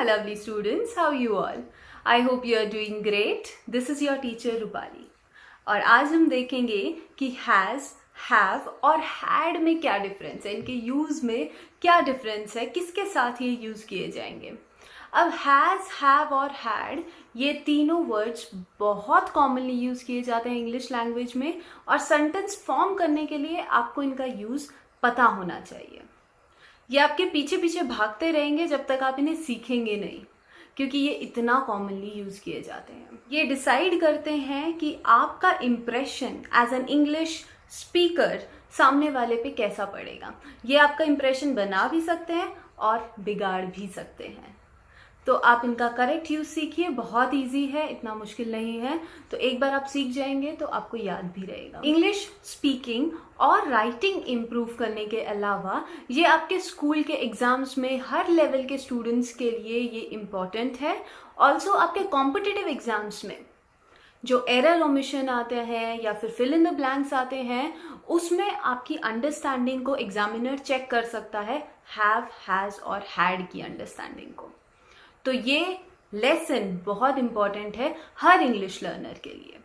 my lovely students, how you all? I hope you are doing great. This is your teacher Rupali. और आज हम देखेंगे कि has, have और had में क्या डिफरेंस है, इनके यूज़ में क्या डिफरेंस है, किसके साथ ये यूज़ किए जाएंगे। अब हैज़, हैव और हैड ये तीनों वर्ड्स बहुत कॉमनली यूज़ किए जाते हैं इंग्लिश लैंग्वेज में, और सेंटेंस फॉर्म करने के लिए आपको इनका यूज़ पता होना चाहिए। ये आपके पीछे पीछे भागते रहेंगे जब तक आप इन्हें सीखेंगे नहीं, क्योंकि ये इतना कॉमनली यूज़ किए जाते हैं। ये डिसाइड करते हैं कि आपका impression as an English speaker सामने वाले पे कैसा पड़ेगा। ये आपका इम्प्रेशन बना भी सकते हैं और बिगाड़ भी सकते हैं। तो आप इनका करेक्ट यूज़ सीखिए, बहुत इजी है, इतना मुश्किल नहीं है। तो एक बार आप सीख जाएंगे तो आपको याद भी रहेगा। इंग्लिश स्पीकिंग और राइटिंग इम्प्रूव करने के अलावा ये आपके स्कूल के एग्जाम्स में हर लेवल के स्टूडेंट्स के लिए ये इम्पॉर्टेंट है। ऑल्सो आपके कॉम्पिटिटिव एग्जाम्स में जो एरर ओमिशन आते हैं या फिर फिल इन द ब्लैंक्स आते हैं, उसमें आपकी अंडरस्टैंडिंग को एग्जामिनर चेक कर सकता है, हैव, हैज़ और हैड की अंडरस्टैंडिंग को। तो ये लेसन बहुत इंपॉर्टेंट है हर इंग्लिश लर्नर के लिए।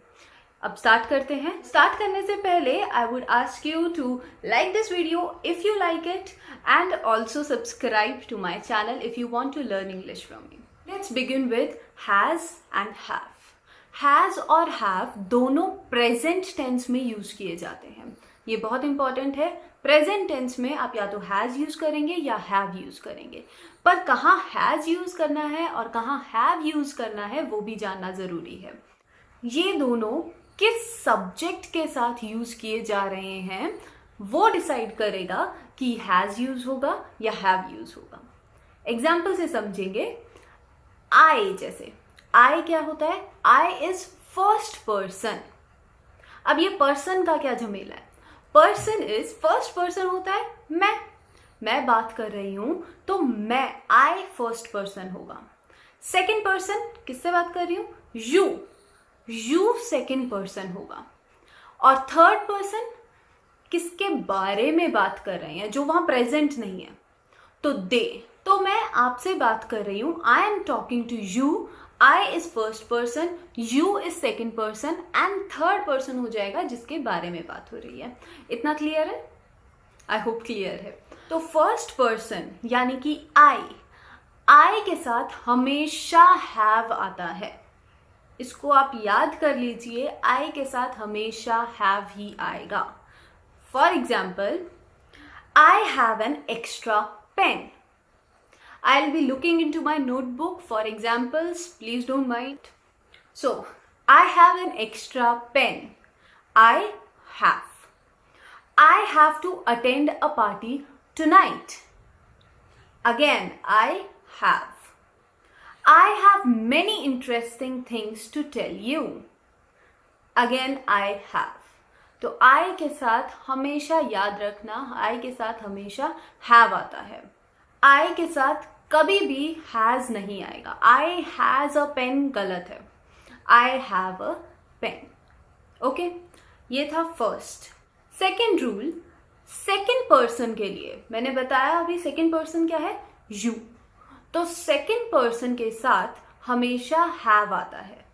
अब स्टार्ट करते हैं। स्टार्ट करने से पहले I would ask you to like this video if you like it, and also subscribe to my channel if you want to learn English from me. Let's begin with has and have. Has और have दोनों present tense में use किए जाते हैं। ये बहुत important है। Present tense में आप या तो हैज़ यूज करेंगे या हैव यूज करेंगे, पर कहाँ हैज़ यूज करना है और कहाँ हैव यूज करना है वो भी जानना जरूरी है। ये दोनों किस सब्जेक्ट के साथ यूज किए जा रहे हैं वो डिसाइड करेगा कि हैज़ यूज होगा या हैव यूज होगा। एग्जाम्पल से समझेंगे। आई, जैसे आई क्या होता है? I is first person. अब ये पर्सन का क्या झमेला है? पर्सन इज फर्स्ट पर्सन होता है मैं बात कर रही हूं तो मैं, आई फर्स्ट पर्सन होगा। सेकंड पर्सन किससे बात कर रही हूं? यू सेकंड पर्सन होगा। और थर्ड पर्सन किसके बारे में बात कर रहे हैं जो वहां प्रेजेंट नहीं है? तो दे। तो मैं आपसे बात कर रही हूं, I am talking to you, I is first person, you is second person and third person हो जाएगा जिसके बारे में बात हो रही है। इतना क्लियर है? I hope क्लियर है। तो first person यानी कि I के साथ हमेशा have आता है। इसको आप याद कर लीजिए, I के साथ हमेशा have ही आएगा। For example, I have an extra pen. I'll be looking into my notebook for examples, please don't mind. So, I have an extra pen. I have to attend a party tonight. Again, I have many interesting things to tell you. Again, I have. तो I के साथ हमेशा याद रखना, I के साथ हमेशा have आता है। आई के साथ कभी भी हैज़ नहीं आएगा। आई हैज़ अ पेन गलत है, I have a pen. Okay, ये था first. Second rule, second person के लिए मैंने बताया अभी सेकेंड पर्सन क्या है? यू। तो सेकेंड पर्सन के साथ हमेशा हैव आता है,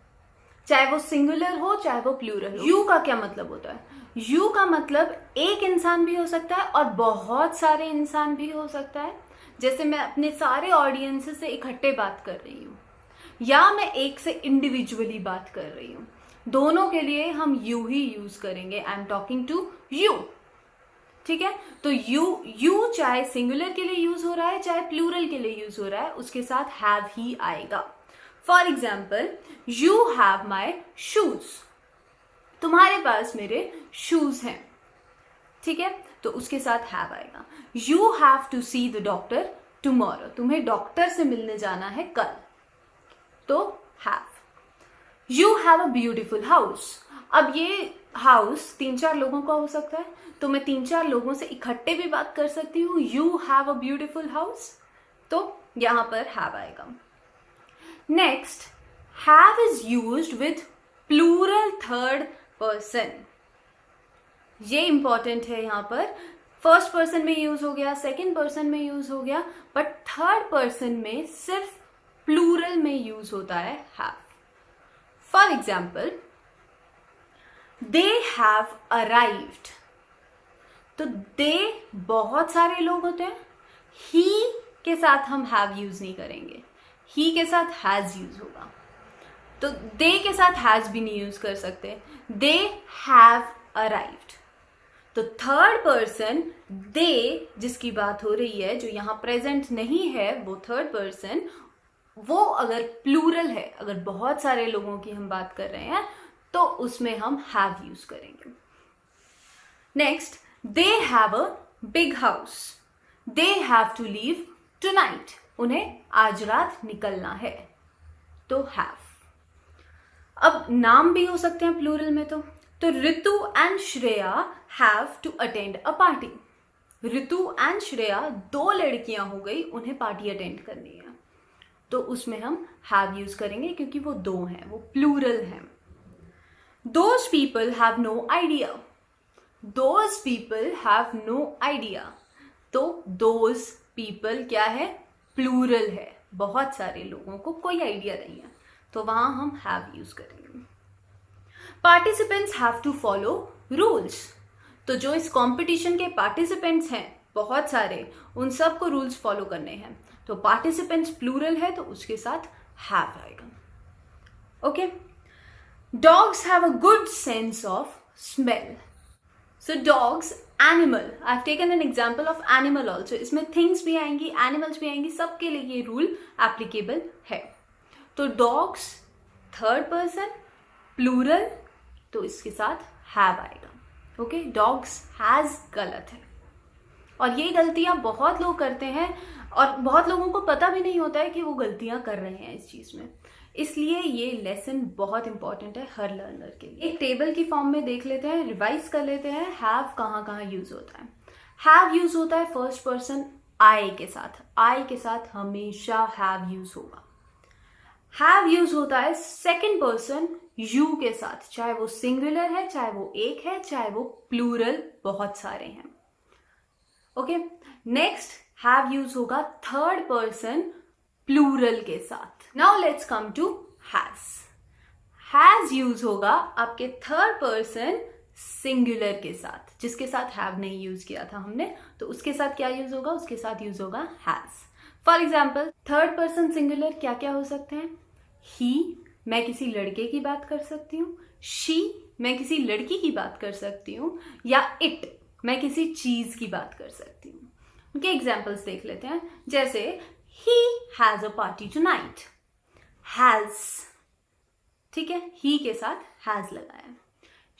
चाहे वो सिंगुलर हो चाहे वो प्लूरल हो। यू का क्या मतलब होता है? यू का मतलब एक इंसान भी हो सकता है और बहुत सारे इंसान भी हो सकता है। जैसे मैं अपने सारे ऑडियंस से इकट्ठे बात कर रही हूँ, या मैं एक से इंडिविजुअली बात कर रही हूँ, दोनों के लिए हम यू ही यूज करेंगे। I am talking to you, ठीक है? तो यू चाहे सिंगुलर के लिए यूज हो रहा है चाहे प्लूरल के लिए यूज हो रहा है, उसके साथ हैव ही आएगा। For example, you have my shoes. तुम्हारे पास मेरे शूज हैं, ठीक है? तो उसके साथ हैव आएगा। You have to see the doctor tomorrow. तुम्हें डॉक्टर से मिलने जाना है कल, तो have. You have a beautiful house. अब ये हाउस 3-4 लोगों का हो सकता है, तो मैं 3-4 लोगों से इकट्ठे भी बात कर सकती हूँ। You have a beautiful house, तो यहां पर हैव आएगा। Next, have is used with plural third person. ये इंपॉर्टेंट है। यहाँ पर फर्स्ट पर्सन में यूज हो गया, सेकंड पर्सन में यूज हो गया, बट थर्ड पर्सन में सिर्फ प्लूरल में यूज होता है have. For example, they have arrived, तो दे बहुत सारे लोग होते हैं, ही के साथ हम हैव यूज नहीं करेंगे, ही के साथ हैज यूज होगा। तो दे के साथ हैज भी नहीं यूज कर सकते, दे हैव अराइव्ड। तो थर्ड पर्सन दे जिसकी बात हो रही है, जो यहां प्रेजेंट नहीं है, वो थर्ड पर्सन, वो अगर प्लूरल है, अगर बहुत सारे लोगों की हम बात कर रहे हैं, तो उसमें हम हैव यूज करेंगे। Next, they have a big house, they have to leave tonight, उन्हें आज रात निकलना है, तो हैव। अब नाम भी हो सकते हैं प्लूरल में, तो Ritu and Shreya have to attend a party. Ritu and Shreya दो लड़कियां हो गई, उन्हें पार्टी अटेंड करनी है, तो उसमें हम हैव यूज करेंगे क्योंकि वो दो हैं, वो प्लूरल हैं। Those people have no idea, those people have no idea, तो दोज पीपल क्या है, प्लूरल है, बहुत सारे लोगों को कोई आइडिया नहीं है, तो वहां हम हैव यूज करेंगे। Participants have to follow rules, तो जो इस कंपटीशन के पार्टिसिपेंट्स हैं बहुत सारे, उन सबको रूल्स फॉलो करने हैं, तो पार्टिसिपेंट्स प्लूरल है, तो उसके साथ हैव आएगा। Okay, dogs have a good sense of smell, so dogs animal, I have taken an example of animal also, इसमें थिंग्स भी आएंगी, एनिमल्स भी आएंगी, सबके लिए ये रूल एप्लीकेबल है। तो डॉग्स थर्ड पर्सन प्लूरल, तो इसके साथ हैव आएगा। ओके, डॉग्स हैज गलत है, और ये गलतियां बहुत लोग करते हैं, और बहुत लोगों को पता भी नहीं होता है कि वो गलतियां कर रहे हैं इस चीज में, इसलिए ये लेसन बहुत इंपॉर्टेंट है हर लर्नर के लिए। एक टेबल की फॉर्म में देख लेते हैं, रिवाइज कर लेते हैं, हैव कहाँ कहाँ यूज होता है। हैव यूज होता है फर्स्ट पर्सन आई के साथ, आई के साथ हमेशा हैव यूज होगा। हैव यूज होता है सेकंड पर्सन यू के साथ, चाहे वो सिंगुलर है, चाहे वो एक है, चाहे वो प्लूरल बहुत सारे हैं। ओके, नेक्स्ट हैव यूज होगा थर्ड पर्सन प्लूरल के साथ। Now let's come to has. Has use होगा आपके थर्ड पर्सन सिंगुलर के साथ, जिसके साथ हैव नहीं यूज किया था हमने, तो उसके साथ क्या यूज होगा, उसके साथ यूज होगा has. For example, third person singular क्या क्या हो सकते हैं, ही, मैं किसी लड़के की बात कर सकती हूँ, शी, मैं किसी लड़की की बात कर सकती हूँ, या इट, मैं किसी चीज की बात कर सकती हूँ। उनके एग्जाम्पल्स देख लेते हैं, जैसे he has a party tonight, has, ठीक है, he के साथ has लगाया।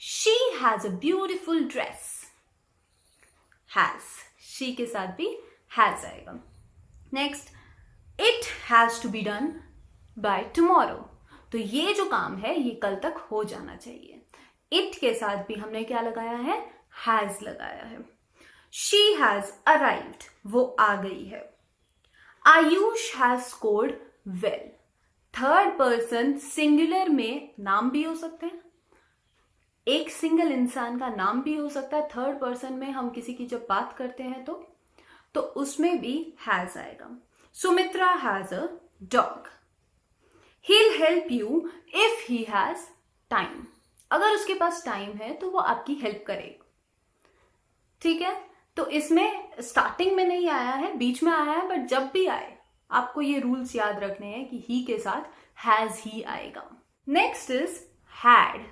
she has a beautiful dress, has, she के साथ भी has आएगा। Next, it has to be done by tomorrow, तो ये जो काम है ये कल तक हो जाना चाहिए, it के साथ भी हमने क्या लगाया है, has लगाया है। she has arrived, वो आ गई है। Ayush has scored well, third person singular में नाम भी हो सकते हैं, एक सिंगल इंसान का नाम भी हो सकता है, थर्ड पर्सन में हम किसी की जब बात करते हैं तो उसमें भी हैज आएगा। Sumitra has a dog, he'll help you if he has time, अगर उसके पास टाइम है तो वो आपकी हेल्प करेगा। ठीक है, तो इसमें स्टार्टिंग में नहीं आया है, बीच में आया है, बट जब भी आए आपको ये रूल्स याद रखने हैं कि ही के साथ हैज ही आएगा। Next is had.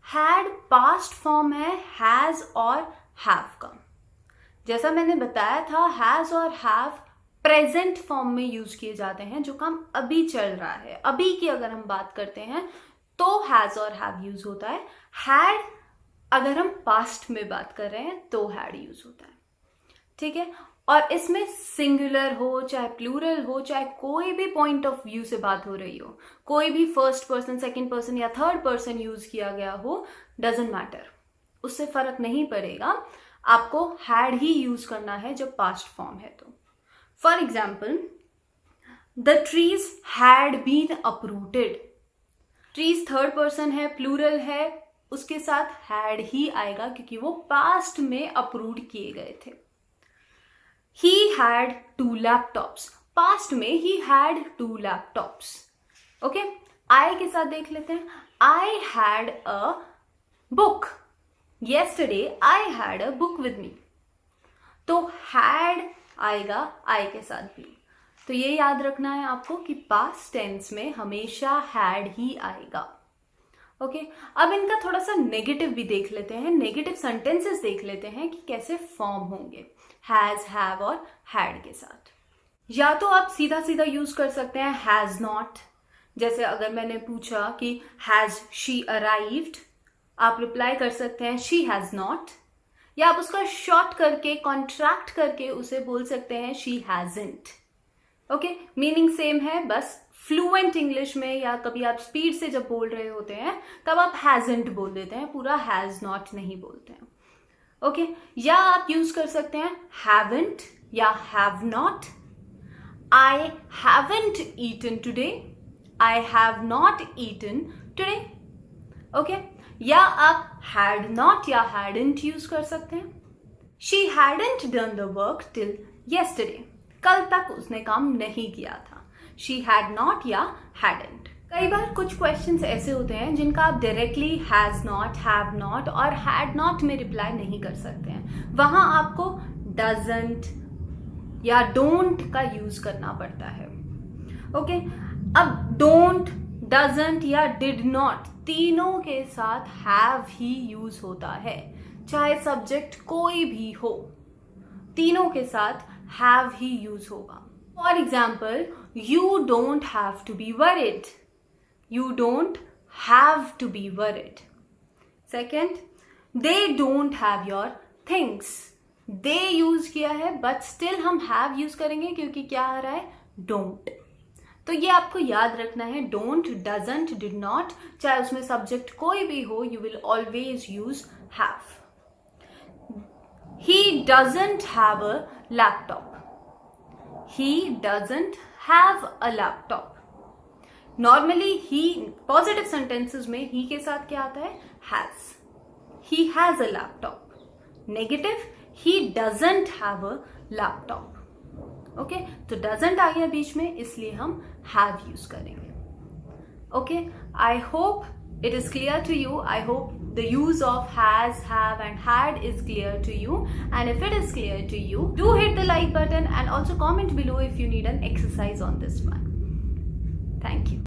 Had passed form है हैज और हैव का। जैसा मैंने बताया था, हैज और हैव प्रेजेंट फॉर्म में यूज किए जाते हैं, जो काम अभी चल रहा है, अभी की अगर हम बात करते हैं तो हैज और हैव यूज होता है। हैड अगर हम पास्ट में बात कर रहे हैं तो हैड यूज होता है। ठीक है, और इसमें सिंगुलर हो चाहे प्लूरल हो, चाहे कोई भी पॉइंट ऑफ व्यू से बात हो रही हो, कोई भी फर्स्ट पर्सन, सेकंड पर्सन या थर्ड पर्सन यूज किया गया हो, डजंट मैटर, उससे फर्क नहीं पड़ेगा, आपको हैड ही यूज करना है जब पास्ट फॉर्म है तो। For example, the trees had been uprooted, trees third person है, प्लूरल है, उसके साथ हैड ही आएगा क्योंकि वो पास्ट में अपरूट किए गए थे। He had 2 laptops, पास्ट में ही हैड 2 लैपटॉप्स. ओके, आई के साथ देख लेते हैं. I had a book. Yesterday I had a book with me. तो हैड आएगा आई के साथ भी. तो ये याद रखना है आपको कि पास्ट टेंस में हमेशा हैड ही आएगा. ओके, अब इनका थोड़ा सा नेगेटिव भी देख लेते हैं. नेगेटिव सेंटेंसेस देख लेते हैं कि कैसे फॉर्म होंगे हैज, हैव और हैड के साथ. या तो आप सीधा सीधा यूज कर सकते हैं हैज नॉट. जैसे अगर मैंने पूछा कि हैज शी अराइव्ड, आप रिप्लाई कर सकते हैं शी हैज नॉट. या आप उसका शॉर्ट करके, कॉन्ट्रैक्ट करके उसे बोल सकते हैं she hasn't. Okay, meaning same है, बस फ्लुएंट इंग्लिश में या कभी आप स्पीड से जब बोल रहे होते हैं तब आप हैजंट बोल देते हैं, पूरा हैज नॉट नहीं बोलते हैं. ओके, या आप यूज कर सकते हैं हैवंट या have not. I haven't eaten today. I have not eaten today. Okay? या आप had not या hadn't यूज कर सकते हैं. She hadn't done the work till yesterday. कल तक उसने काम नहीं किया था. She had not या hadn't. कई बार कुछ क्वेश्चंस ऐसे होते हैं जिनका आप directly has not, have not और हैड नॉट में रिप्लाई नहीं कर सकते हैं. वहां आपको डजंट या डोंट का यूज करना पड़ता है. ओके, अब डोंट, डजंट या डिड नॉट तीनों के साथ हैव ही यूज होता है, चाहे सब्जेक्ट कोई भी हो, तीनों के साथ हैव ही यूज होगा. For example, you don't have to be worried. You don't have to be worried. Second, they don't have your things. They use किया है बट स्टिल हम हैव यूज करेंगे क्योंकि क्या आ रहा है, डोंट. तो ये आपको याद रखना है, डोंट, डजंट, डिड नॉट, चाहे उसमें सब्जेक्ट कोई भी हो, you will always use have. He doesn't have a laptop. He doesn't have a laptop. Normally he positive sentences में ही के साथ क्या आता है, has. He has a laptop. Negative, he doesn't have a laptop. Okay, तो doesn't आ गया बीच में, इसलिए हम have यूज करेंगे. Okay, I hope it is clear to you. I hope the use of has, have and had is clear to you. And if it is clear to you, do hit the like button and also comment below if you need an exercise on this one. Thank you.